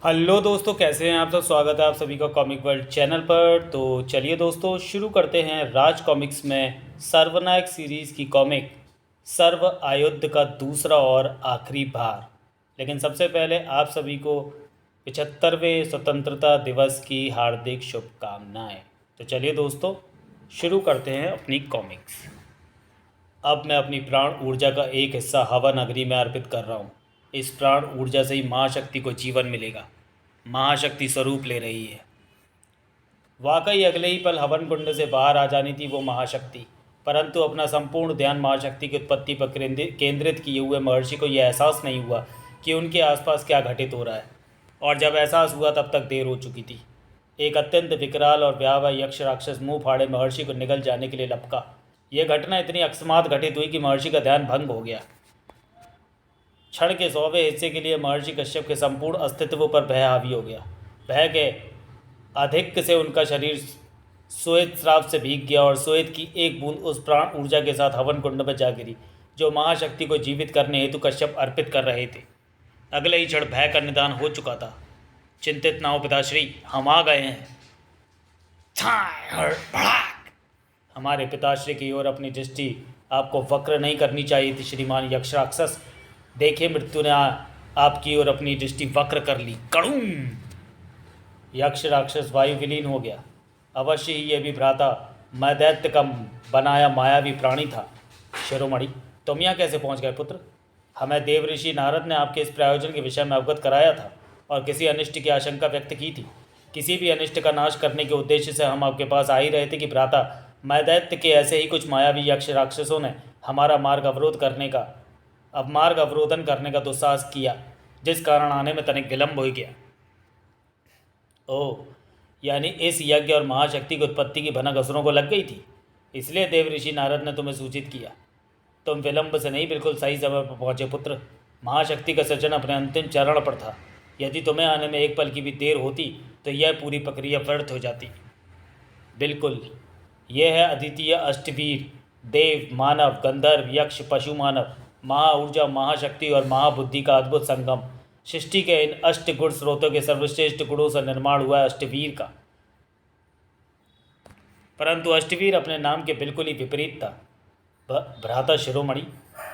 Hello दोस्तों, कैसे हैं आप सब। स्वागत है आप सभी का कॉमिक वर्ल्ड चैनल पर। तो चलिए दोस्तों, शुरू करते हैं राज कॉमिक्स में सर्वनायक सीरीज़ की कॉमिक सर्व आयुध का दूसरा और आखिरी भार। लेकिन सबसे पहले आप सभी को 75वें स्वतंत्रता दिवस की हार्दिक शुभकामनाएं। तो चलिए दोस्तों, शुरू करते हैं अपनी कॉमिक्स। अब मैं अपनी प्राण ऊर्जा का एक हिस्सा हवा नगरी में अर्पित कर रहा हूँ। इस प्राण ऊर्जा से ही महाशक्ति को जीवन मिलेगा। महाशक्ति स्वरूप ले रही है। वाकई अगले ही पल हवन कुंड से बाहर आ जानी थी वो महाशक्ति, परंतु अपना संपूर्ण ध्यान महाशक्ति की उत्पत्ति पर केंद्रित किए हुए महर्षि को यह एहसास नहीं हुआ कि उनके आसपास क्या घटित हो रहा है। और जब एहसास हुआ तब तक देर हो चुकी थी। एक अत्यंत विकराल और भयावह यक्ष राक्षस मुंह फाड़े महर्षि को निगल जाने के लिए लपका। यह घटना इतनी अकस्मात घटित हुई कि महर्षि का ध्यान भंग हो गया। क्षण के 100वें हिस्से के लिए महर्षि कश्यप के संपूर्ण अस्तित्व पर भय हावी हो गया। भय के अधिक से उनका शरीर श्वेत श्राप से भीग गया और श्वेत की एक बूंद उस प्राण ऊर्जा के साथ हवन कुंड में जा गिरी जो महाशक्ति को जीवित करने हेतु कश्यप अर्पित कर रहे थे। अगले ही क्षण भय का निदान हो चुका था। चिंतित ना हो पिताश्री, हम आ गए हैं। हमारे पिताश्री की ओर अपनी दृष्टि आपको वक्र नहीं करनी चाहिए थी श्रीमान यक्ष राक्षस। देखिए, मृत्यु ने आपकी ओर अपनी दृष्टि वक्र कर ली। कड़ूम! यक्ष राक्षस वायु विलीन हो गया। अवश्य ही यह भी भ्राता मैं दैत्य का बनाया मायावी प्राणी था। शिरोमणि, तुम यहाँ कैसे पहुँच गए पुत्र? हमें देव ऋषि नारद ने आपके इस प्रायोजन के विषय में अवगत कराया था और किसी अनिष्ट की आशंका व्यक्त की थी। किसी भी अनिष्ट का नाश करने के उद्देश्य से हम आपके पास आ ही रहे थे कि भ्राता मैं दैत्य के ऐसे ही कुछ मायावी यक्ष राक्षसों ने हमारा मार्ग अवरोधन करने का दुस्साहस किया, जिस कारण आने में तनिक विलंब हो गया। ओह, यानी इस यज्ञ और महाशक्ति की उत्पत्ति की भनक असुरों को लग गई थी, इसलिए देव ऋषि नारद ने तुम्हें सूचित किया। तुम विलंब से नहीं, बिल्कुल सही समय पर पहुँचे पुत्र। महाशक्ति का सृजन अपने अंतिम चरण पर था। यदि तुम्हें आने में एक पल की भी देर होती तो यह पूरी प्रक्रिया व्यर्थ हो जाती। बिल्कुल, यह है अद्वितीय अष्टवीर, देव, मानव, गंधर्व, यक्ष, पशु मानव, महाऊर्जा, महाशक्ति और महाबुद्धि का अद्भुत संगम। सृष्टि के इन अष्ट गुण स्रोतों के सर्वश्रेष्ठ गुणों से निर्माण हुआ है अष्टवीर का। परंतु अष्टवीर अपने नाम के बिल्कुल ही विपरीत था। भ्राता शिरोमणि,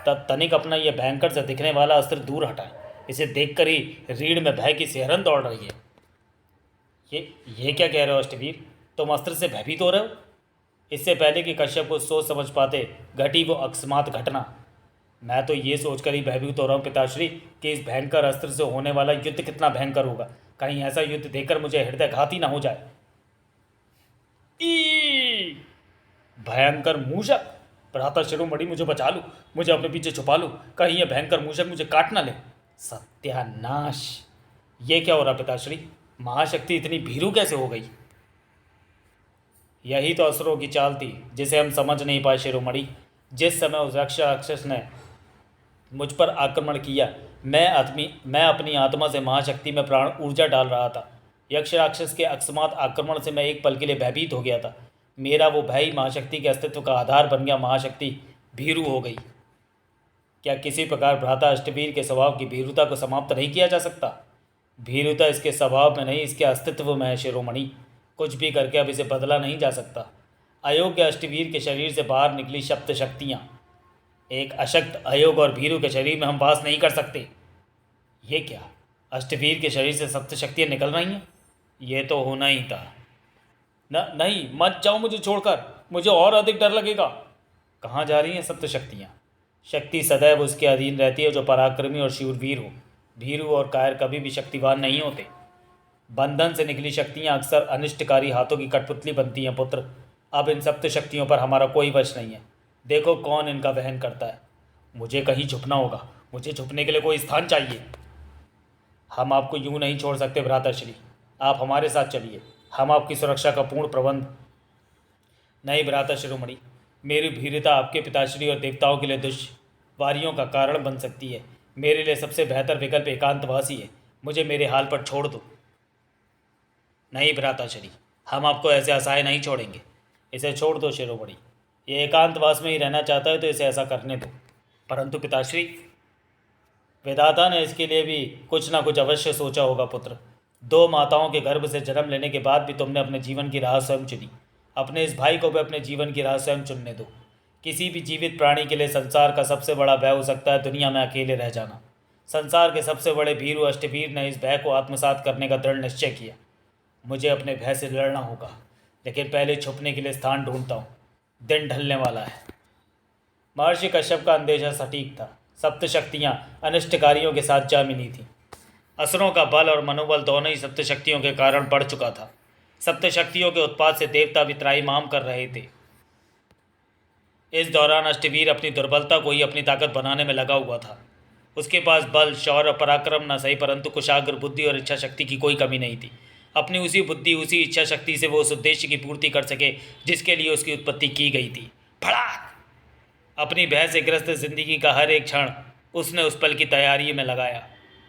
तब तनिक अपना यह भयंकर से दिखने वाला अस्त्र दूर हटाए। इसे देखकर ही रीढ़ में भय की सिहरन दौड़ रही है। ये क्या कह रहे हो अष्टवीर? तुम अस्त्र से भयभीत हो रहे हो? इससे पहले कि कश्यप को सोच समझ पाते, घटी वो अकस्मात घटना। मैं तो ये सोचकर ही भयभीत हो रहा हूँ पिताश्री कि इस भयंकर अस्त्र से होने वाला युद्ध कितना भयंकर होगा। कहीं ऐसा युद्ध देखकर मुझे हृदयघाती ना हो जाए। ई भयंकर मूषक! भ्राता शिरोमणि, मुझे बचा लो, मुझे अपने पीछे छुपा लो, कहीं यह भयंकर मूषक मुझे काट ना ले। सत्यानाश! ये क्या हो रहा पिताश्री? महाशक्ति इतनी भीरू कैसे हो गई? यही तो असुरों की चाल थी जिसे हम समझ नहीं पाए शिरोमणि। जिस समय उस यक्ष राक्षस ने मुझ पर आक्रमण किया, मैं अपनी आत्मा से महाशक्ति में प्राण ऊर्जा डाल रहा था। यक्ष राक्षस के अकस्मात आक्रमण से मैं एक पल के लिए भयभीत हो गया था। मेरा वो भय ही महाशक्ति के अस्तित्व का आधार बन गया। महाशक्ति भीरू हो गई। क्या किसी प्रकार भ्राता अष्टवीर के स्वभाव की भीरुता को समाप्त नहीं किया जा सकता? भीरुता इसके स्वभाव में नहीं, इसके अस्तित्व में है शिरोमणि। कुछ भी करके अब इसे बदला नहीं जा सकता। अयोग्य अष्टवीर के शरीर से बाहर निकली सप्त शक्तियाँ एक अशक्त, अयोग्य और भीरू के शरीर में हम वास नहीं कर सकते। ये क्या? अष्टवीर के शरीर से सप्त शक्तियाँ निकल रही हैं? ये तो होना ही था। नहीं, मत जाओ मुझे छोड़कर, मुझे और अधिक डर लगेगा। कहाँ जा रही हैं सप्त शक्तियाँ? शक्ति सदैव उसके अधीन रहती है जो पराक्रमी और शूरवीर हो। भीरू और कायर कभी भी शक्तिवान नहीं होते। बंधन से निकली शक्तियाँ अक्सर अनिष्टकारी हाथों की कठपुतली बनती हैं पुत्र। अब इन सप्त शक्तियों पर हमारा कोई वश नहीं है। देखो कौन इनका वहन करता है। मुझे कहीं छुपना होगा, मुझे छुपने के लिए कोई स्थान चाहिए। हम आपको यूं नहीं छोड़ सकते भ्राताश्री, आप हमारे साथ चलिए, हम आपकी सुरक्षा का पूर्ण प्रबंध। नहीं भ्राता शिरोमणि, मेरी भीरुता आपके पिताश्री और देवताओं के लिए दुश्वारियों का कारण बन सकती है। मेरे लिए सबसे बेहतर विकल्प एकांतवासी है। मुझे मेरे हाल पर छोड़ दो। नहीं भ्राताश्री, हम आपको ऐसे असहाय नहीं छोड़ेंगे। इसे छोड़ दो शिरोमणि। ये एकांतवास में ही रहना चाहता है तो इसे ऐसा करने दो। परंतु पिताश्री, विधाता ने इसके लिए भी कुछ ना कुछ अवश्य सोचा होगा पुत्र। दो माताओं के गर्भ से जन्म लेने के बाद भी तुमने अपने जीवन की राह स्वयं चुनी। अपने इस भाई को भी अपने जीवन की राह स्वयं चुनने दो। किसी भी जीवित प्राणी के लिए संसार का सबसे बड़ा भय हो सकता है दुनिया में अकेले रह जाना। संसार के सबसे बड़े भीरु अष्टवीर ने इस भय को आत्मसात करने का दृढ़ निश्चय किया। मुझे अपने भय से लड़ना होगा, लेकिन पहले छुपने के लिए स्थान ढूंढता हूँ। दिन ढलने वाला है। महर्षि कश्यप का अंदेशा सटीक था। सप्तशक्तियाँ अनिष्टकारियों के साथ जा मिली थीं। असुरों का बल और मनोबल दोनों ही सप्तशक्तियों के कारण बढ़ चुका था। सप्तशक्तियों के उत्पात से देवता भी त्राहिमाम कर रहे थे। इस दौरान अष्टवीर अपनी दुर्बलता को ही अपनी ताकत बनाने में लगा हुआ था। उसके पास बल, शौर्य और पराक्रम न सही, परंतु कुशाग्र बुद्धि और इच्छा शक्ति की कोई कमी नहीं थी। अपनी उसी बुद्धि, उसी इच्छा शक्ति से वो उस उद्देश्य की पूर्ति कर सके जिसके लिए उसकी उत्पत्ति की गई थी। फड़ाक! अपनी भय से ग्रस्त जिंदगी का हर एक क्षण उसने उस पल की तैयारी में लगाया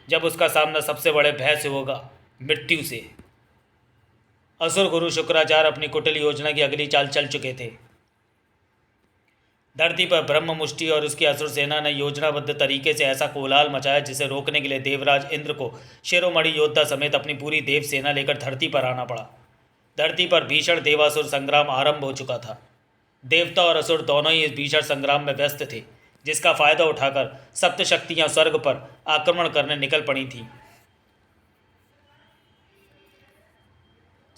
जब उसका सामना सबसे बड़े भय से होगा, मृत्यु से। असुर गुरु शुक्राचार्य अपनी कुटिल योजना की अगली चाल चल चुके थे। धरती पर ब्रह्म मुष्टि और उसकी असुर सेना ने योजनाबद्ध तरीके से ऐसा कोलाहल मचाया जिसे रोकने के लिए देवराज इंद्र को शिरोमणि योद्धा समेत अपनी पूरी देव सेना लेकर धरती पर आना पड़ा। धरती पर भीषण देवासुर संग्राम आरंभ हो चुका था। देवता और असुर दोनों ही इस भीषण संग्राम में व्यस्त थे, जिसका फायदा उठाकर सप्तशक्तियां स्वर्ग पर आक्रमण करने निकल पड़ी थीं।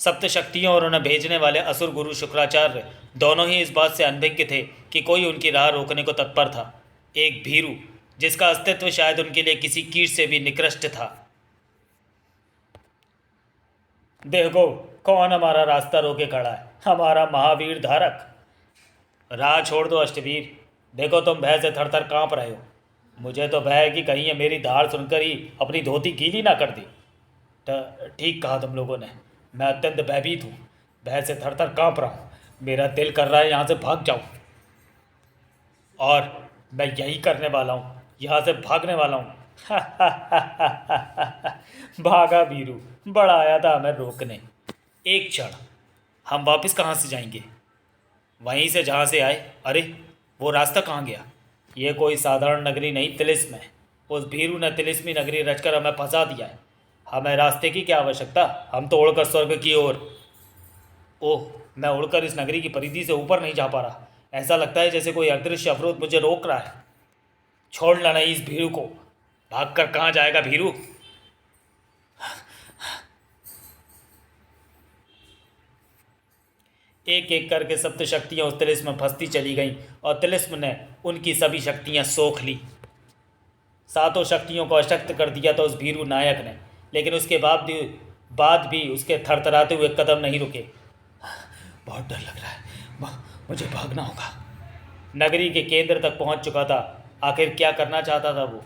सप्तशक्तियों और उन्हें भेजने वाले असुर गुरु शुक्राचार्य दोनों ही इस बात से अनभिज्ञ थे कि कोई उनकी राह रोकने को तत्पर था। एक भीरू जिसका अस्तित्व शायद उनके लिए किसी कीट से भी निकृष्ट था। देखो कौन हमारा रास्ता रोके खड़ा है, हमारा महावीर धारक। राह छोड़ दो अष्टवीर, देखो तुम भय से थर थर काँप रहे हो। मुझे तो भय है कि कहीं ये मेरी धार सुनकर ही अपनी धोती गीली ना कर दी। ठीक कहा तुम लोगों ने, मैं अत्यंत भयभीत हूँ, भय से थर थर काँप रहा हूँ। मेरा दिल कर रहा है यहाँ से भाग जाऊँ, और मैं यही करने वाला हूँ, यहाँ से भागने वाला हूँ। भागा भीरू, बड़ा आया था हमें रोकने। एक क्षण, हम वापस कहाँ से जाएंगे? वहीं से जहाँ से आए। अरे वो रास्ता कहाँ गया? ये कोई साधारण नगरी नहीं, तिलिस्म है। उस भीरू ने तिलिस्मी नगरी रचकर हमें फंसा दिया है। हमें रास्ते की क्या आवश्यकता, हम तो उड़कर स्वर्ग की ओर। ओह, मैं उड़कर इस नगरी की परिधि से ऊपर नहीं जा पा रहा। ऐसा लगता है जैसे कोई अदृश्य अवरोध मुझे रोक रहा है। छोड़ना नहीं इस भीरू को। भागकर कहाँ जाएगा भीरू? एक एक करके सप्तशक्तियाँ उस तिलिस्म में फंसती चली गईं और तिलिस्म ने उनकी सभी शक्तियाँ सोख ली। सातों शक्तियों को अशक्त कर दिया था उस भीरू नायक ने, लेकिन उसके बाद भी उसके थरथराते हुए कदम नहीं रुके। बहुत डर लग रहा है, मुझे भागना होगा। नगरी के केंद्र तक पहुंच चुका था। आखिर क्या करना चाहता था वो?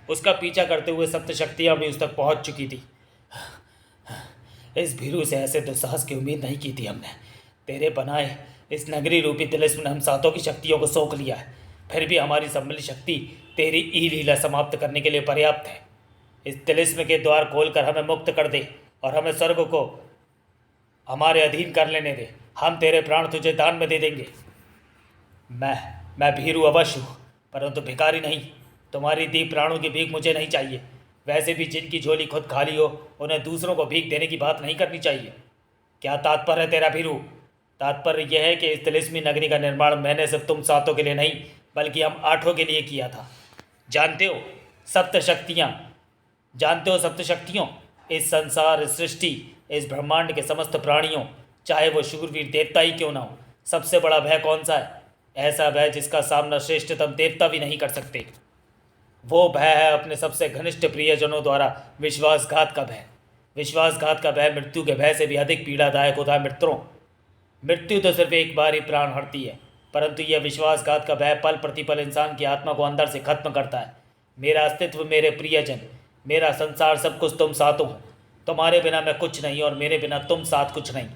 उसका पीछा करते हुए सप्तशक्तियाँ भी उस तक पहुंच चुकी थी। इस भीरू से ऐसे दुस्साहस की उम्मीद नहीं की थी हमने। तेरे बनाए इस नगरी रूपी तिलिस्म ने हम सातों की शक्तियों को सोख लिया है, फिर भी हमारी सम्मिलित शक्ति तेरी ई लीला समाप्त करने के लिए पर्याप्त है। इस तिलिस्म के द्वार खोलकर हमें मुक्त कर दे और हमें स्वर्ग को हमारे अधीन कर लेने दे। हम तेरे प्राण तुझे दान में दे देंगे। मैं भीरू अवश्य हूँ, परंतु भिखारी नहीं। तुम्हारी दी प्राणों की भीख मुझे नहीं चाहिए। वैसे भी जिनकी झोली खुद खाली हो उन्हें दूसरों को भीख देने की बात नहीं करनी चाहिए। क्या तात्पर्य है तेरा भीरू? तात्पर्य यह है कि इस तिलिस्मी नगरी का निर्माण मैंने सिर्फ तुम सातों के लिए नहीं, बल्कि हम आठों के लिए किया था। जानते हो सप्तशक्तियों, इस संसार, इस सृष्टि, इस ब्रह्मांड के समस्त प्राणियों, चाहे वो शूरवीर देवता ही क्यों ना हो, सबसे बड़ा भय कौन सा है? ऐसा भय जिसका सामना श्रेष्ठतम देवता भी नहीं कर सकते। वो भय है अपने सबसे घनिष्ठ प्रियजनों द्वारा विश्वासघात का भय। विश्वासघात का भय मृत्यु के भय से भी अधिक पीड़ादायक होता है मित्रों। मृत्यु तो सिर्फ एक बार ही प्राण हरती है, परंतु यह विश्वासघात का भय पल प्रतिपल इंसान की आत्मा को अंदर से खत्म करता है। मेरा अस्तित्व, मेरे प्रियजन, मेरा संसार, सब कुछ तुम सातों हो। तुम्हारे बिना मैं कुछ नहीं और मेरे बिना तुम साथ कुछ नहीं।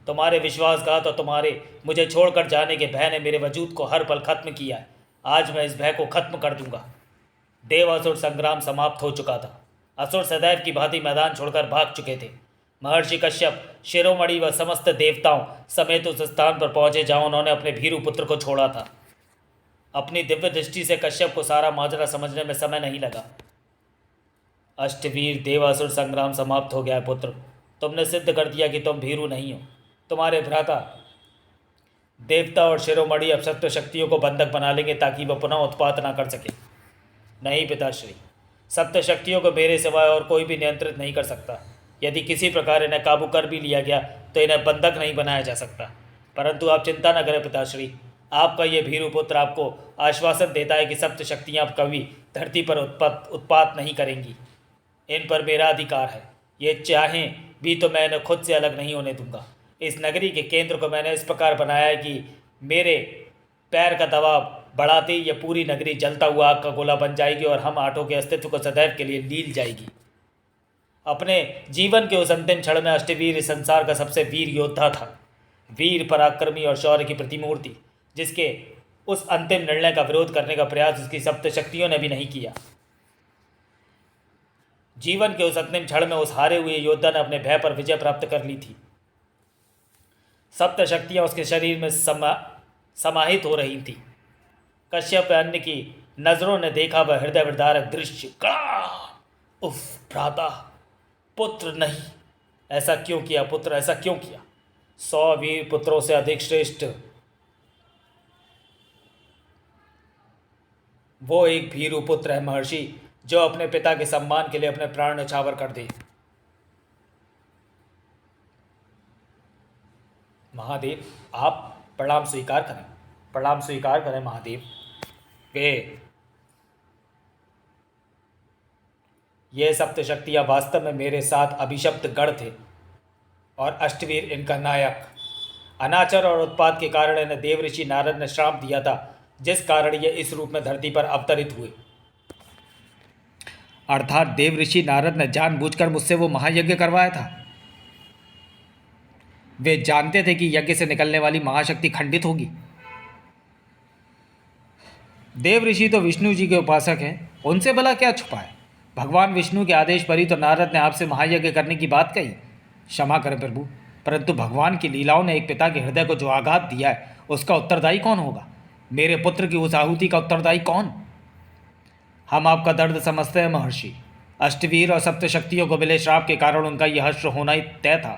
तुम्हारे विश्वासघात और तुम्हारे मुझे छोड़कर जाने के भय ने मेरे वजूद को हर पल खत्म किया है। आज मैं इस भय को खत्म कर दूंगा। देवासुर संग्राम समाप्त हो चुका था। असुर सदैव की भांति मैदान छोड़कर भाग चुके थे। महर्षि कश्यप, शिरोमणि व समस्त देवताओं समेत उस स्थान पर पहुंचे जहां उन्होंने अपने भीरू पुत्र को छोड़ा था। अपनी दिव्य दृष्टि से कश्यप को सारा माजरा समझने में समय नहीं लगा। अष्टवीर देवासुर संग्राम समाप्त हो गया है पुत्र। तुमने सिद्ध कर दिया कि तुम भीरू नहीं हो। तुम्हारे भ्राता देवता और शिरोमणि अब सत्य शक्तियों को बंधक बना लेंगे ताकि वह पुनः उत्पात ना कर सके। नहीं पिताश्री, सत्य शक्तियों को मेरे सिवाय और कोई भी नियंत्रित नहीं कर सकता। यदि किसी प्रकार इन्हें काबू कर भी लिया गया तो इन्हें बंधक नहीं बनाया जा सकता। परंतु आप चिंता न करें पिताश्री, आपका ये भीरू पुत्र आपको आश्वासन देता है कि सप्त शक्तियाँ अब कभी धरती पर उत्पात नहीं करेंगी। इन पर मेरा अधिकार है। ये चाहें भी तो मैं इन्हें खुद से अलग नहीं होने दूंगा। इस नगरी के केंद्र को मैंने इस प्रकार बनाया है कि मेरे पैर का दबाव बढ़ाते ही यह पूरी नगरी जलता हुआ आग का गोला बन जाएगी और हम आठों के अस्तित्व को सदैव के लिए लील जाएगी। अपने जीवन के उस अंतिम क्षण में अष्टवीर इस संसार का सबसे वीर योद्धा था, वीर पराक्रमी और शौर्य की प्रतिमूर्ति, जिसके उस अंतिम निर्णय का विरोध करने का प्रयास उसकी सप्त शक्तियों ने भी नहीं किया। जीवन के उस अंतिम क्षण में उस हारे हुए योद्धा ने अपने भय पर विजय प्राप्त कर ली थी। सप्त शक्तियां उसके शरीर में समाहित हो रही थी। कश्यप अन्य की नजरों ने देखा वह हृदय विदारक दृश्य। उफ भ्राता, पुत्र नहीं, ऐसा क्यों किया पुत्र, ऐसा क्यों किया? 100 वीर पुत्रों से अधिक श्रेष्ठ वो एक भीरू पुत्र है महर्षि, जो अपने पिता के सम्मान के लिए अपने प्राण न्यौछावर कर दे। महादेव, आप प्रणाम स्वीकार करें, प्रणाम स्वीकार करें महादेव। वे ये सप्त शक्तियाँ वास्तव में मेरे साथ अभिशप्त गढ़ थे और अष्टवीर इनका नायक। अनाचार और उत्पाद के कारण इन्हें देव ऋषि नारद ने श्राप दिया था, जिस कारण ये इस रूप में धरती पर अवतरित हुए। अर्थात देव ऋषि नारद ने जानबूझकर मुझसे वो महायज्ञ करवाया था। वे जानते थे कि यज्ञ से निकलने वाली महाशक्ति खंडित होगी। देव ऋषि तो विष्णु जी के उपासक हैं, उनसे भला क्या छुपा है? भगवान विष्णु के आदेश पर ही तो नारद ने आपसे महायज्ञ करने की बात कही। क्षमा करें प्रभु, परंतु भगवान की लीलाओं ने एक पिता के हृदय को जो आघात दिया है, उसका उत्तरदायी कौन होगा? मेरे पुत्र की उस आहुति का उत्तरदायी कौन? हम आपका दर्द समझते हैं महर्षि। अष्टवीर और सप्तशक्तियों को मिले श्राप के कारण उनका यह हर्ष होना ही तय था,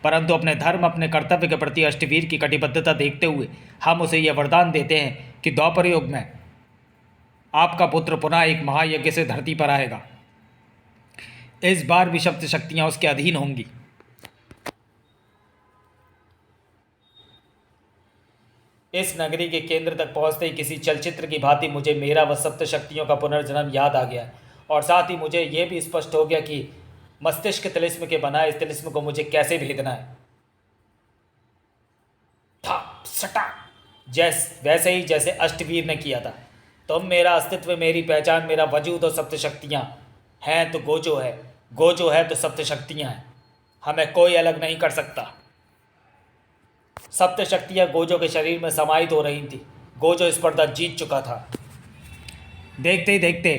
परंतु अपने धर्म, अपने कर्तव्य के प्रति अष्टवीर की कटिबद्धता देखते हुए हम उसे यह वरदान देते हैं कि द्वापर युग में आपका पुत्र पुनः एक महायज्ञ से धरती पर आएगा। इस बार भी सप्त शक्तियां उसके अधीन होंगी। इस नगरी के केंद्र तक पहुंचते ही किसी चलचित्र की भांति मुझे मेरा व सप्त शक्तियों का पुनर्जन्म याद आ गया और साथ ही मुझे यह भी स्पष्ट हो गया कि मस्तिष्क तिलिस्म के बनाए इस तिलिस्म को मुझे कैसे भेदना है। वैसे ही जैसे अष्टवीर ने किया था। तुम मेरा अस्तित्व, मेरी पहचान, मेरा वजूद और सप्त शक्तियाँ हैं तो गोजो है, गोजो है तो सप्त शक्तियाँ हैं। हमें कोई अलग नहीं कर सकता। सप्त शक्तियाँ गोजो के शरीर में समाहित हो रही थी। गोजो स्पर्धा जीत चुका था। देखते ही देखते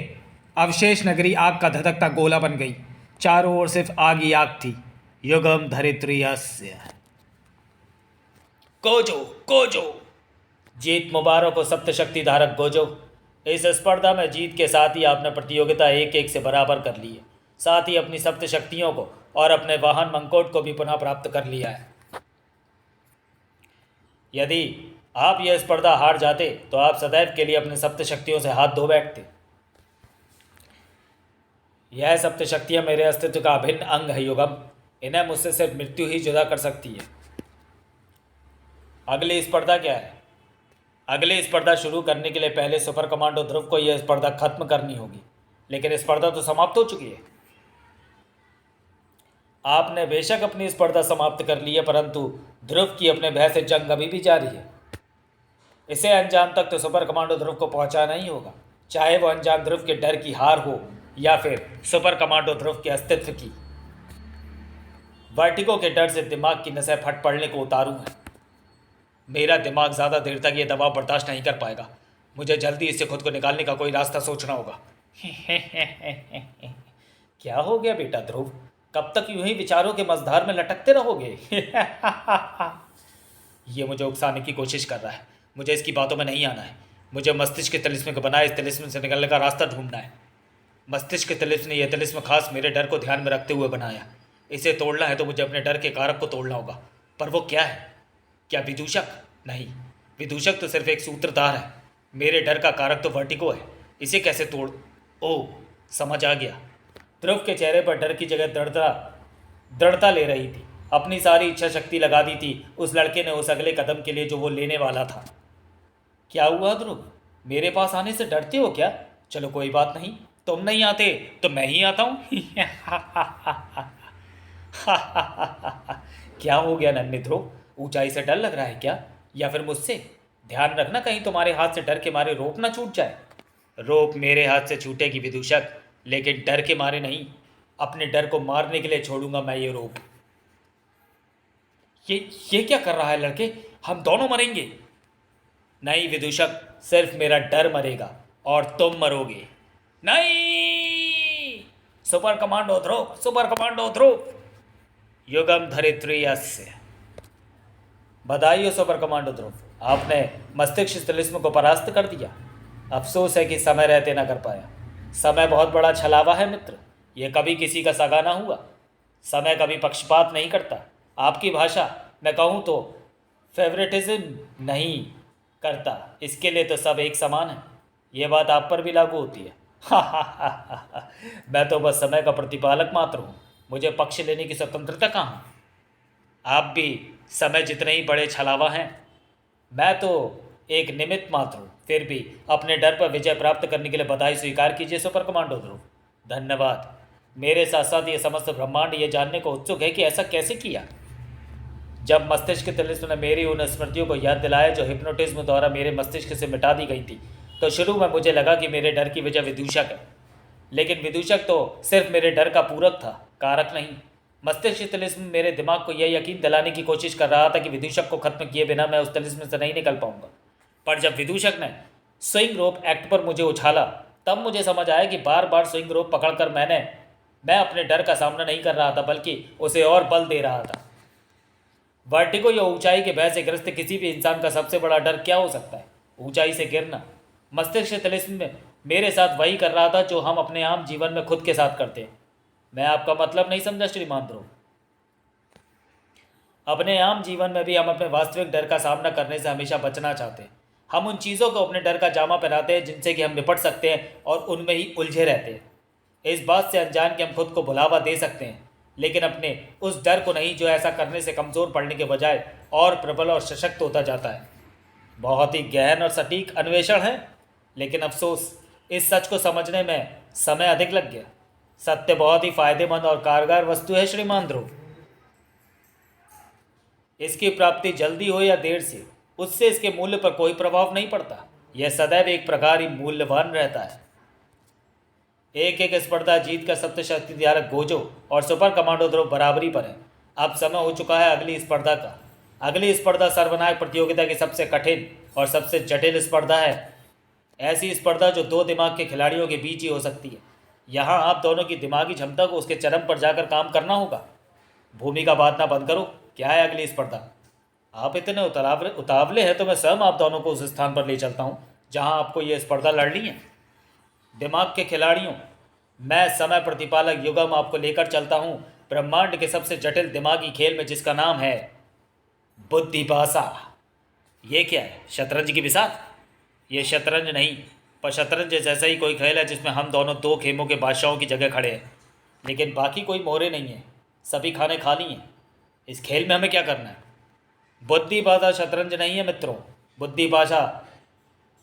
अवशेष नगरी आग का धधकता गोला बन गई। चारों ओर सिर्फ आग ही आग थी। युगम धरित्रियस्य। गोजो, गोजो, जीत मुबारक हो सप्त शक्ति धारक गोजो। इस स्पर्धा में जीत के साथ ही आपने प्रतियोगिता एक एक से बराबर कर ली है। साथ ही अपनी सप्त शक्तियों को और अपने वाहन मंकोट को भी पुनः प्राप्त कर लिया है। यदि आप यह स्पर्धा हार जाते तो आप सदैव के लिए अपने सप्त शक्तियों से हाथ धो बैठते। यह सप्त शक्तियाँ मेरे अस्तित्व का अभिन्न अंग है युगम। इन्हें मुझसे सिर्फ मृत्यु ही जुदा कर सकती है। अगली स्पर्धा क्या है? अगली स्पर्धा शुरू करने के लिए पहले सुपर कमांडो ध्रुव को यह स्पर्धा खत्म करनी होगी, लेकिन स्पर्धा तो समाप्त हो चुकी है। आपने बेशक अपनी स्पर्धा समाप्त कर ली है, परंतु ध्रुव की अपने भय से जंग अभी भी जारी है। इसे अंजाम तक तो सुपर कमांडो ध्रुव को पहुंचाना ही होगा, चाहे वो अंजाम ध्रुव के डर की हार हो या फिर सुपर कमांडो ध्रुव के अस्तित्व की। वर्टिगो के डर से दिमाग की नसें फट पड़ने को उतारू है। मेरा दिमाग ज़्यादा देर तक ये दबाव बर्दाश्त नहीं कर पाएगा। मुझे जल्दी इससे खुद को निकालने का कोई रास्ता सोचना होगा। क्या हो गया बेटा ध्रुव? कब तक यूं ही विचारों के मझधार में लटकते रहोगे? ये मुझे उकसाने की कोशिश कर रहा है। मुझे इसकी बातों में नहीं आना है। मुझे मस्तिष्क के तिलिस्म को बनाए इस तिलिस्म से निकलने का रास्ता ढूंढना है। मस्तिष्क के तिलिस्म ने यह तिलिस्म खास मेरे डर को ध्यान में रखते हुए बनाया। इसे तोड़ना है तो मुझे अपने डर के कारक को तोड़ना होगा। पर वो क्या है? क्या विदूषक? नहीं, विदूषक तो सिर्फ एक सूत्रधार है। मेरे डर का कारक तो वर्टिगो है। इसे कैसे तोड़? ओह, समझ आ गया। ध्रुव के चेहरे पर डर की जगह दृढ़ता ले रही थी। अपनी सारी इच्छा शक्ति लगा दी थी उस लड़के ने उस अगले कदम के लिए जो वो लेने वाला था। क्या हुआ ध्रुव? मेरे पास आने से डरते हो क्या? चलो कोई बात नहीं, तुम नहीं आते तो मैं ही आता हूँ। क्या हो गया नन्हे ध्रुव? ऊंचाई से डर लग रहा है क्या, या फिर मुझसे? ध्यान रखना कहीं तुम्हारे हाथ से डर के मारे रोप ना छूट जाए। रोप मेरे हाथ से छूटेगी विदूषक, लेकिन डर के मारे नहीं। अपने डर को मारने के लिए छोड़ूंगा मैं ये रोप। ये क्या कर रहा है लड़के? हम दोनों मरेंगे। नहीं विदूषक, सिर्फ मेरा डर मरेगा और तुम मरोगे। नहीं! सुपर कमांडो ध्रुव, सुपर कमांडो ध्रुव। युगम धरित्री यस्य। बधाई हो सुपर कमांडो ध्रुव, आपने मस्तिष्क तिलिस्म को परास्त कर दिया। अफसोस है कि समय रहते ना कर पाया। समय बहुत बड़ा छलावा है मित्र, यह कभी किसी का सगा ना हुआ। समय कभी पक्षपात नहीं करता। आपकी भाषा मैं कहूँ तो फेवरेटिज्म नहीं करता। इसके लिए तो सब एक समान है। ये बात आप पर भी लागू होती है। मैं तो बस समय का प्रतिपालक मात्र हूँ। मुझे पक्ष लेने की स्वतंत्रता कहाँ? आप भी समय जितने ही बड़े छलावा हैं। मैं तो एक निमित्त मात्र हूँ। फिर भी अपने डर पर विजय प्राप्त करने के लिए बधाई स्वीकार कीजिए सुपर कमांडो ध्रुव। धन्यवाद। मेरे साथ साथ ये समस्त ब्रह्मांड ये जानने को उत्सुक है कि ऐसा कैसे किया। जब मस्तिष्क तिलिस्म ने मेरी उन स्मृतियों को याद दिलाया जो हिप्नोटिज्म द्वारा मेरे मस्तिष्क से मिटा दी गई थी, तो शुरू में मुझे लगा कि मेरे डर की वजह विदूषक है। लेकिन विदूषक तो सिर्फ मेरे डर का पूरक था, कारक नहीं। मस्तिष्क तिलिस्म मेरे दिमाग को यह यकीन दिलाने की कोशिश कर रहा था कि विदूषक को खत्म किए बिना मैं उस तिलिस्म से नहीं निकल पाऊंगा। पर जब विदूषक ने स्विंग रोप एक्ट पर मुझे उछाला, तब मुझे समझ आया कि बार बार स्विंग रोप पकड़कर मैं अपने डर का सामना नहीं कर रहा था, बल्कि उसे और बल दे रहा था। वर्टिगो या ऊंचाई के भय से ग्रस्त किसी भी इंसान का सबसे बड़ा डर क्या हो सकता है? ऊंचाई से गिरना। मस्तिष्क तिलिस्म में मेरे साथ वही कर रहा था जो हम अपने आम जीवन में खुद के साथ करते हैं। मैं आपका मतलब नहीं समझा श्रीमान ध्रुव। अपने आम जीवन में भी हम अपने वास्तविक डर का सामना करने से हमेशा बचना चाहते हैं। हम उन चीज़ों को अपने डर का जामा पहनाते हैं जिनसे कि हम निपट सकते हैं और उनमें ही उलझे रहते हैं। इस बात से अनजान कि हम खुद को बुलावा दे सकते हैं, लेकिन अपने उस डर को नहीं जो ऐसा करने से कमज़ोर पड़ने के बजाय और प्रबल और सशक्त होता जाता है। बहुत ही गहन और सटीक अन्वेषण है, लेकिन अफसोस इस सच को समझने में समय अधिक लग गया। सत्य बहुत ही फायदेमंद और कारगर वस्तु है श्रीमान ध्रुव। इसकी प्राप्ति जल्दी हो या देर से, उससे इसके मूल्य पर कोई प्रभाव नहीं पड़ता। यह सदैव एक प्रकार ही मूल्यवान रहता है। एक एक स्पर्धा जीत का सप्त शक्ति धारक गोजो और सुपर कमांडो ध्रुव बराबरी पर है। अब समय हो चुका है अगली स्पर्धा का। अगली स्पर्धा सर्वनायक प्रतियोगिता की सबसे कठिन और सबसे जटिल स्पर्धा है। ऐसी स्पर्धा जो दो दिमाग के खिलाड़ियों के बीच ही हो सकती है। यहाँ आप दोनों की दिमागी क्षमता को उसके चरम पर जाकर काम करना होगा। भूमिका बांधना बंद करो। क्या है अगली स्पर्धा? आप इतने उतावले हैं तो मैं स्वयं आप दोनों को उस स्थान पर ले चलता हूँ जहाँ आपको ये स्पर्धा लड़नी है। दिमाग के खिलाड़ियों, मैं समय प्रतिपालक युगम आपको लेकर चलता हूँ ब्रह्मांड के सबसे जटिल दिमागी खेल में, जिसका नाम है बुद्धिभाषा। ये क्या है? शतरंज की बिसात? ये शतरंज नहीं, पर शतरंज जैसा ही कोई खेल है जिसमें हम दोनों दो खेमों के बादशाहों की जगह खड़े हैं, लेकिन बाकी कोई मोहरे नहीं है। सभी खाने खाली हैं। इस खेल में हमें क्या करना है? बुद्धिभाषा शतरंज नहीं है मित्रों।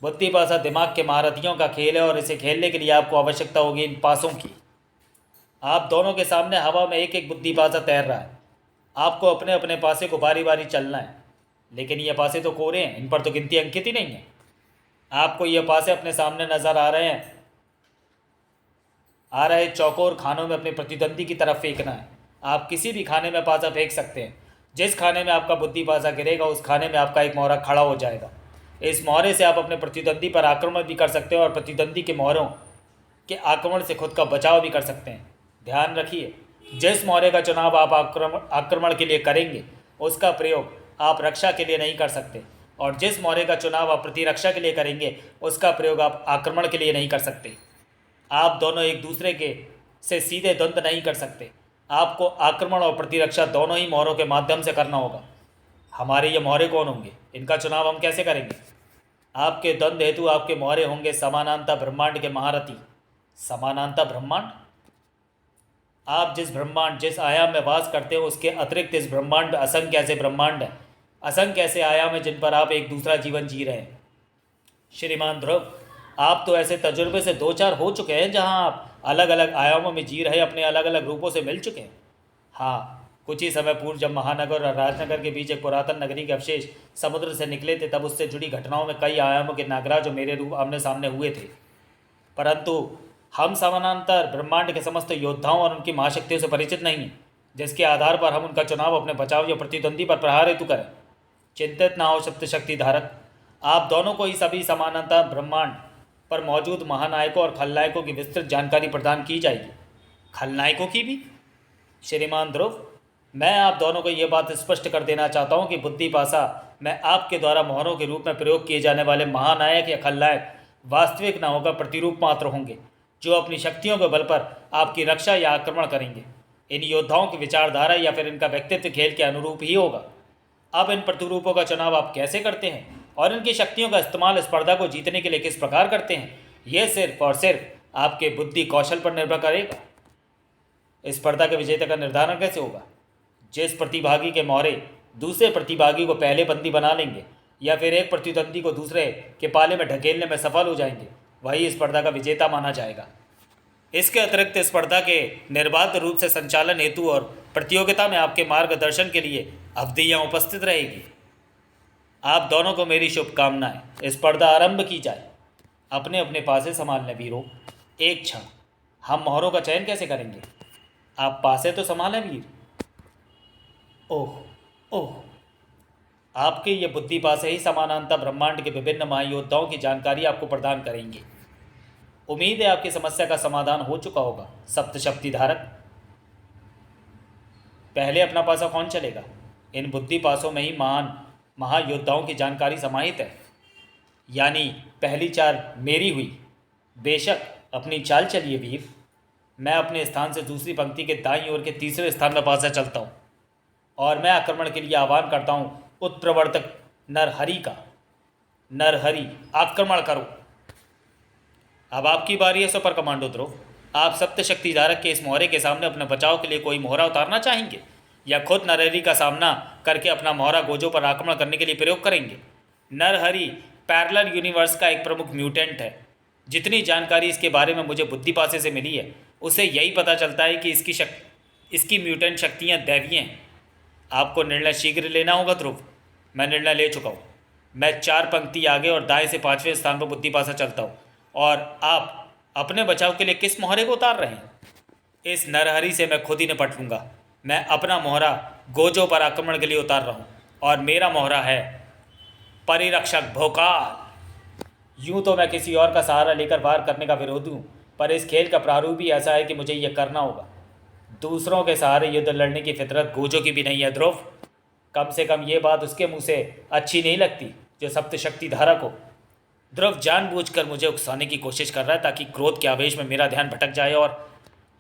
बुद्धिभाषा दिमाग के महारथियों का खेल है, और इसे खेलने के लिए आपको आवश्यकता होगी इन पासों की। आप दोनों के सामने हवा में एक एक बुद्धिभाषा तैर रहा है। आपको अपने अपने पासे को बारी बारी चलना है, लेकिन ये पासे तो कोरे हैं, इन पर तो गिनती अंकित ही नहीं है। आपको ये पासे अपने सामने नजर आ रहे हैं। आ रहे चौकोर खानों में अपने प्रतिद्वंदी की तरफ फेंकना है। आप किसी भी खाने में पासा फेंक सकते हैं। जिस खाने में आपका बुद्धिभाषा गिरेगा उस खाने में आपका एक मोहरा खड़ा हो जाएगा। इस मोहरे से आप अपने प्रतिद्वंदी पर आक्रमण भी कर सकते हैं और प्रतिद्वंदी के मोहरों के आक्रमण से खुद का बचाव भी कर सकते हैं। ध्यान रखिए, जिस मोहरे का चुनाव आप आक्रमण के लिए करेंगे उसका प्रयोग आप रक्षा के लिए नहीं कर सकते, और जिस मोहरे का चुनाव आप प्रतिरक्षा के लिए करेंगे उसका प्रयोग आप आक्रमण के लिए नहीं कर सकते। आप दोनों एक दूसरे के से सीधे द्वंद्व नहीं कर सकते। आपको आक्रमण और प्रतिरक्षा दोनों ही मोहरों के माध्यम से करना होगा। हमारे ये मोहरे कौन होंगे, इनका चुनाव हम कैसे करेंगे? आपके द्वंद्व हेतु आपके मोहरे होंगे समानांतर ब्रह्मांड के महारथी। समानांतर ब्रह्मांड? आप जिस ब्रह्मांड, जिस आयाम में वास करते हो, उसके अतिरिक्त इस ब्रह्मांड में असंख्य ऐसे ब्रह्मांड हैं, असंख्य ऐसे आयाम हैं जिन पर आप एक दूसरा जीवन जी रहे हैं। श्रीमान ध्रुव, आप तो ऐसे तजुर्बे से दो चार हो चुके हैं जहां आप अलग अलग आयामों में जी रहे अपने अलग अलग रूपों से मिल चुके हैं। हाँ, कुछ ही समय पूर्व जब महानगर और राजनगर के बीच एक पुरातन नगरी के अवशेष समुद्र से निकले थे, तब उससे जुड़ी घटनाओं में कई आयामों के नागराज और मेरे रूप आमने सामने हुए थे। परंतु हम समानांतर ब्रह्मांड के समस्त योद्धाओं और उनकी महाशक्तियों से परिचित नहीं हैं, जिसके आधार पर हम उनका चुनाव अपने बचाव या प्रतिद्वंदी पर प्रहार हेतु करें। चिंतित ना हो सप्तशक्ति धारक, आप दोनों को ही सभी समानांतर ब्रह्मांड पर मौजूद महानायकों और खलनायकों की विस्तृत जानकारी प्रदान की जाएगी। खलनायकों की भी? श्रीमान ध्रुव, मैं आप दोनों को ये बात स्पष्ट कर देना चाहता हूँ कि बुद्धि पासा में आपके द्वारा मोहरों के रूप में प्रयोग किए जाने वाले महानायक या खलनायक वास्तविक न होकर प्रतिरूप मात्र होंगे, जो अपनी शक्तियों के बल पर आपकी रक्षा या आक्रमण करेंगे। इन योद्धाओं की विचारधारा या फिर इनका व्यक्तित्व खेल के अनुरूप ही होगा। अब इन प्रतिरूपों का चुनाव आप कैसे करते हैं और इनकी शक्तियों का इस्तेमाल स्पर्धा को जीतने के लिए किस प्रकार करते हैं, यह सिर्फ और सिर्फ आपके बुद्धि कौशल पर निर्भर करेगा। इस स्पर्धा के विजेता का निर्धारण कैसे होगा? जिस प्रतिभागी के मोहरे दूसरे प्रतिभागी को पहले बंदी बना लेंगे या फिर एक प्रतिद्वंदी को दूसरे के पाले में ढकेलने में सफल हो जाएंगे, वही स्पर्धा का विजेता माना जाएगा। इसके अतिरिक्त स्पर्धा के निर्बाध रूप से संचालन हेतु और प्रतियोगिता में आपके मार्गदर्शन के लिए अवधियाँ उपस्थित रहेगी। आप दोनों को मेरी शुभकामनाएं। स्पर्धा आरंभ की जाए। अपने अपने पासे संभालने वीरों। एक क्षण, हम मोहरों का चयन कैसे करेंगे? आप पासे तो संभालें वीर। ओह ओह, आपके ये बुद्धि पासे ही समानांतर ब्रह्मांड के विभिन्न महायोद्धाओं की जानकारी आपको प्रदान करेंगे। उम्मीद है आपकी समस्या का समाधान हो चुका होगा। सप्तशक्ति धारक, पहले अपना पासा कौन चलेगा? इन बुद्धि पासों में ही महान महायोद्धाओं की जानकारी समाहित है, यानी पहली चाल मेरी हुई। बेशक, अपनी चाल चलिए वीर। मैं अपने स्थान से दूसरी पंक्ति के दाईं ओर के तीसरे स्थान में पासा चलता हूँ और मैं आक्रमण के लिए आह्वान करता हूँ उत्प्रवर्तक नरहरि का। नरहरि, आक्रमण करो। अब आपकी बारी है सुपर कमांडो ध्रुव। आप सप्तशक्ति धारक के इस मोहरे के सामने अपने बचाव के लिए कोई मोहरा उतारना चाहेंगे या खुद नरहरि का सामना करके अपना मोहरा गोजो पर आक्रमण करने के लिए प्रयोग करेंगे? नरहरि पैरेलल यूनिवर्स का एक प्रमुख म्यूटेंट है। जितनी जानकारी इसके बारे में मुझे बुद्धि पासे से मिली है, उससे यही पता चलता है कि इसकी म्यूटेंट शक्तियाँ दैवीय हैं। आपको निर्णय शीघ्र लेना होगा ध्रुव। मैं निर्णय ले चुका हूँ। मैं 4 पंक्ति आगे और दाएं से 5वें स्थान पर बुद्धि पासा चलता हूँ। और आप अपने बचाव के लिए किस मोहरे को उतार रहे हैं? इस नरहरि से मैं खुद ही निपट लूँगा। मैं अपना मोहरा गोजो पर आक्रमण के लिए उतार रहा हूँ और मेरा मोहरा है परिरक्षक भोकाल। यूँ तो मैं किसी और का सहारा लेकर वार करने का विरोधी हूँ, पर इस खेल का प्रारूप ही ऐसा है कि मुझे यह करना होगा। दूसरों के सहारे युद्ध लड़ने की फितरत गोजो की भी नहीं है ध्रुव। कम से कम ये बात उसके मुंह से अच्छी नहीं लगती जो सप्तशक्ति धारक हो। ध्रुव जानबूझकर मुझे उकसाने की कोशिश कर रहा है ताकि क्रोध के आवेश में मेरा ध्यान भटक जाए और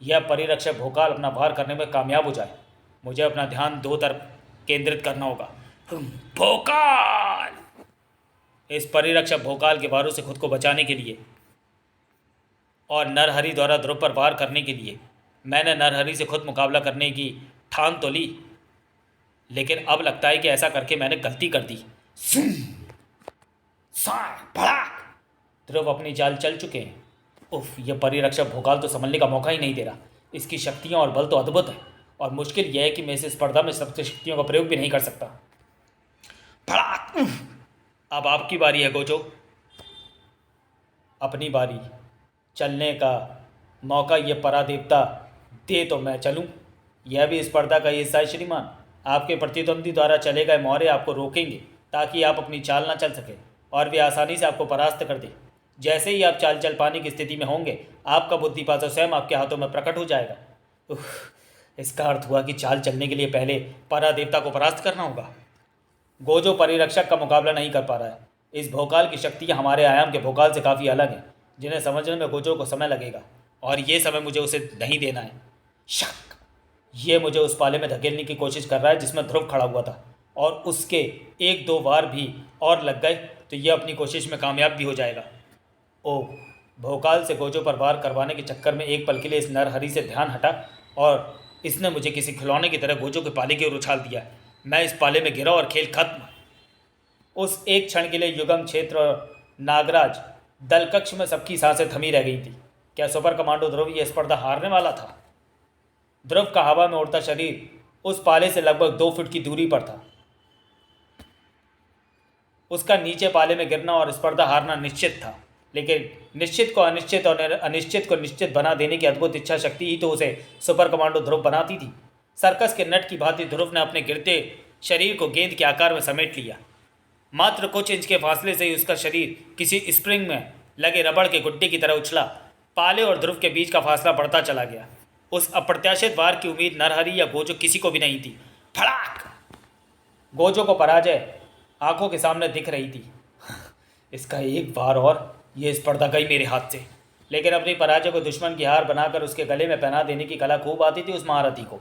यह परिरक्षक भोकाल अपना वार करने में कामयाब हो जाए। मुझे अपना ध्यान दो तरफ केंद्रित करना होगा। भोकाल! इस परिरक्षक भोकाल के वारों से खुद को बचाने के लिए और नरहरि द्वारा ध्रुव पर वार करने के लिए मैंने नरहरि से खुद मुकाबला करने की ठान तो ली, लेकिन अब लगता है कि ऐसा करके मैंने गलती कर दी। ध्रुव अपनी चाल चल चुके हैं। उफ, यह परिरक्षक भोकाल तो संभलने का मौका ही नहीं दे रहा। इसकी शक्तियाँ और बल तो अद्भुत है और मुश्किल यह है कि मैं इस स्पर्धा में सप्त शक्तियों का प्रयोग भी नहीं कर सकता। फड़ाक! अब आपकी बारी है गोजो। अपनी बारी चलने का मौका ये परादेवता दे तो मैं चलूं। यह भी स्पर्धा का हिस्सा है श्रीमान। आपके प्रतिद्वंदी द्वारा चले गए मोहरे आपको रोकेंगे ताकि आप अपनी चाल ना चल सके और वे आसानी से आपको परास्त कर दें। जैसे ही आप चाल चल पाने की स्थिति में होंगे, आपका बुद्धि पासा स्वयं आपके हाथों में प्रकट हो जाएगा। इसका अर्थ हुआ कि चाल चलने के लिए पहले परादेवता को परास्त करना होगा। गोजो परिरक्षक का मुकाबला नहीं कर पा रहा है। इस भोकाल की शक्तियाँ हमारे आयाम के भोकाल से काफ़ी अलग हैं, जिन्हें समझने में गोजो को समय लगेगा। और ये समय मुझे उसे नहीं देना है। शक, ये मुझे उस पाले में धकेलने की कोशिश कर रहा है जिसमें ध्रुव खड़ा हुआ था, और उसके एक दो वार भी और लग गए तो ये अपनी कोशिश में कामयाब भी हो जाएगा। ओह, भोकाल से गोजो पर वार करवाने के चक्कर में एक पल के लिए इस नरहरि से ध्यान हटा और इसने मुझे किसी खिलौने की तरह गोजो के पाले की ओर उछाल दिया। मैं इस पाले में गिरा और खेल खत्म। उस एक क्षण के लिए युगम क्षेत्र और नागराज दल कक्ष में सबकी सांसें थमी रह गई थी। क्या सुपर कमांडो ध्रुव ये स्पर्धा हारने वाला था? ध्रुव का हवा में उड़ता शरीर उस पाले से लगभग 2 फुट की दूरी पर था। उसका नीचे पाले में गिरना और स्पर्धा हारना निश्चित था, लेकिन निश्चित को अनिश्चित और अनिश्चित को निश्चित बना देने की अद्भुत इच्छा शक्ति ही तो उसे सुपर कमांडो ध्रुव बनाती थी। सर्कस के नट की भांति ध्रुव ने अपने गिरते शरीर को गेंद के आकार में समेट लिया। मात्र कुछ इंच के फासले से ही उसका शरीर किसी स्प्रिंग में लगे रबड़ के गुड्डे की तरह उछला। पाले और ध्रुव के बीच का फासला बढ़ता चला गया। उस अप्रत्याशित वार की उम्मीद नरहरि या गोजो किसी को भी नहीं थी। फड़ाक! गोजो को पराजय आंखों के सामने दिख रही थी। इसका एक बार और ये स्पर्धा गई मेरे हाथ से। लेकिन अपनी पराजय को दुश्मन की हार बनाकर उसके गले में पहना देने की कला खूब आती थी उस महारथी को।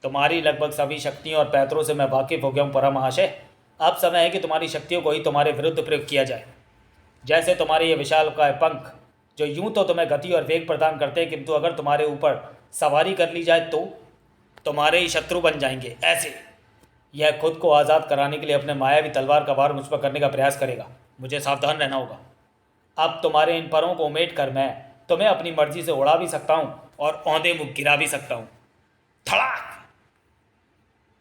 तुम्हारी लगभग सभी शक्तियों और पैतरों से मैं वाकिफ हो गया हूँ परम महाशय। अब समय है कि तुम्हारी शक्तियों को ही तुम्हारे विरुद्ध प्रयोग किया जाए। जैसे तुम्हारे ये विशालकाय पंख जो यूं तो तुम्हें गति और वेग प्रदान करते हैं, किंतु अगर तुम्हारे ऊपर सवारी कर ली जाए तो तुम्हारे ही शत्रु बन जाएंगे। ऐसे यह खुद को आज़ाद कराने के लिए अपने मायावी तलवार का वार मुझ पर करने का प्रयास करेगा। मुझे सावधान रहना होगा। अब तुम्हारे इन परों को उमेट कर मैं तुम्हें अपनी मर्जी से उड़ा भी सकता हूँ और औंधे मुख गिरा भी सकता हूँ। थड़ाक!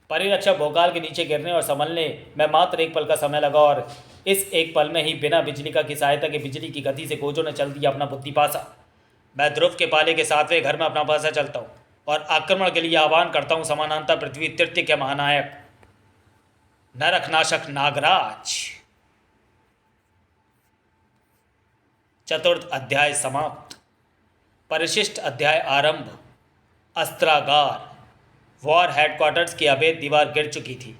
परिरक्षक भोकाल के नीचे गिरने और संभलने में मात्र एक पल का समय लगा, और इस एक पल में ही बिना बिजलिका की सहायता के बिजली की गति से गोजो ने चल दिया अपना बुद्धि पासा। मैं ध्रुव के पाले के 7वें घर में अपना पासा चलता हूँ और आक्रमण के लिए आह्वान करता हूँ समानांतर पृथ्वी तृतीय के महानायक नरकनाशक नागराज। चतुर्थ अध्याय समाप्त। परिशिष्ट अध्याय आरंभ। अस्त्रागार। वॉर हेडक्वार्टर्स की अभेद दीवार गिर चुकी थी।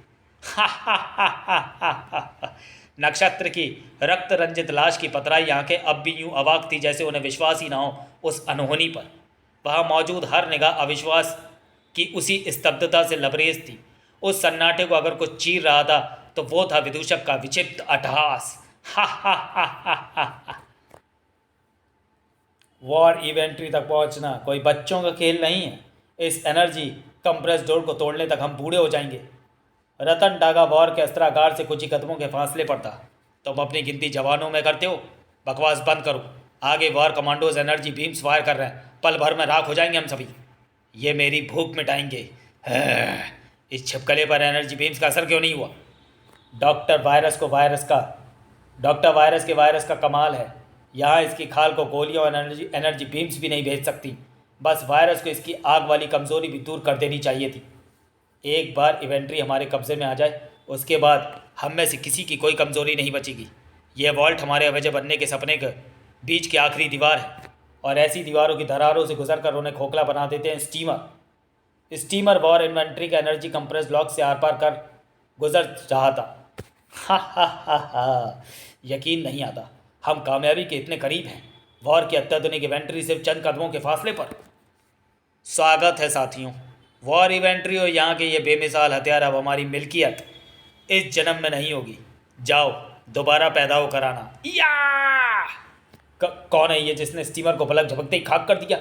नक्षत्र की रक्त रंजित लाश की पतराई आंखें अब भी यूं अवाक थी जैसे उन्हें विश्वास ही ना हो उस अनहोनी पर। वहाँ मौजूद हर निगाह अविश्वास की उसी स्तब्धता से लबरेज थी। उस सन्नाटे को अगर कुछ चीर रहा था तो वो था विदूषक का विक्षिप्त अट्टहास। वॉर इवेंट्री तक पहुंचना कोई बच्चों का खेल नहीं है। इस एनर्जी कंप्रेस डोर को तोड़ने तक हम बूढ़े हो जाएंगे। रतन डागा वॉर के अस्त्रागार से कुछ ही कदमों के फासले पर था। तुम अपनी गिनती जवानों में करते हो। बकवास बंद करो। आगे war commandos energy beams fire कर रहे हैं। पल भर में राख हो जाएंगे हम सभी। ये मेरी भूख मिटाएंगे। इस छिपकले पर एनर्जी बीम्स का असर क्यों नहीं हुआ? डॉक्टर वायरस के वायरस का कमाल है। यहाँ इसकी खाल को गोलियां और एनर्जी बीम्स भी नहीं भेज सकती। बस वायरस को इसकी आग वाली कमज़ोरी भी दूर कर देनी चाहिए थी। एक बार इवेंट्री हमारे कब्ज़े में आ जाए उसके बाद हम में से किसी की कोई कमज़ोरी नहीं बचेगी। यह वॉल्ट हमारे अवैध बनने के सपने के बीच की आखिरी दीवार है, और ऐसी दीवारों की दरारों से गुजर कर उन्हें खोखला बना देते हैं स्टीमर वॉर इन्वेंट्री का एनर्जी कंप्रेस ब्लॉक से आर पार कर गुजर रहा था। यकीन नहीं आता हम कामयाबी के इतने करीब हैं। वॉर की अत्याधुनिक इवेंट्री सिर्फ चंद कदमों के फासले पर। स्वागत है साथियों। वॉर इवेंट्री और यहाँ के ये बेमिसाल हथियार अब हमारी मिल्कियत इस जन्म में नहीं होगी। जाओ दोबारा पैदा हो कराना। या कौन है ये जिसने स्टीमर को पलक झपकते ही खाक कर दिया?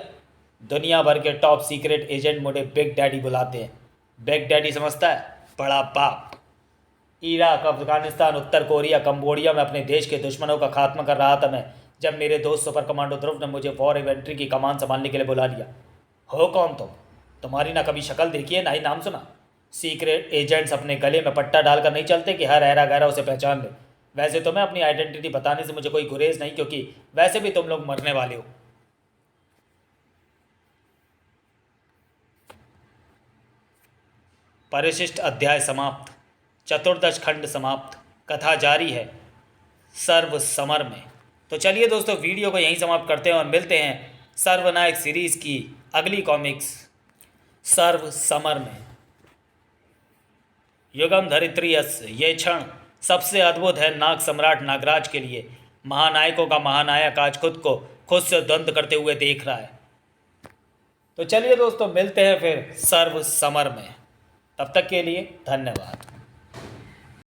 दुनिया भर के टॉप सीक्रेट एजेंट मुझे बिग डैडी बुलाते हैं। बिग डैडी समझता है बड़ा बाप। इराक, अफगानिस्तान, उत्तर कोरिया, कंबोडिया में अपने देश के दुश्मनों का खात्मा कर रहा था मैं, जब मेरे दोस्त सुपर कमांडो ध्रुव ने मुझे वॉर इवेंट्री की कमान संभालने के लिए बुला लिया। हो कौन तुम? तुम्हारी ना कभी शक्ल देखी है ना ही नाम सुना। सीक्रेट एजेंट्स अपने गले में पट्टा डालकर नहीं चलते कि हर ऐरा गहरा उसे पहचान ले। वैसे तो मैं अपनी आइडेंटिटी बताने से मुझे कोई गुरेज नहीं, क्योंकि वैसे भी तुम लोग मरने वाले हो। परिशिष्ट अध्याय समाप्त। चतुर्दश खंड समाप्त। कथा जारी है सर्व समर में। तो चलिए दोस्तों, वीडियो को यहीं समाप्त करते हैं और मिलते हैं सर्वनायक सीरीज़ की अगली कॉमिक्स सर्व समर में। युगम धरित्री ये क्षण सबसे अद्भुत है नाग सम्राट नागराज के लिए। महानायकों का महानायक आज खुद को खुद से द्वंद्व करते हुए देख रहा है। तो चलिए दोस्तों, मिलते हैं फिर सर्व समर में। तब तक के लिए धन्यवाद।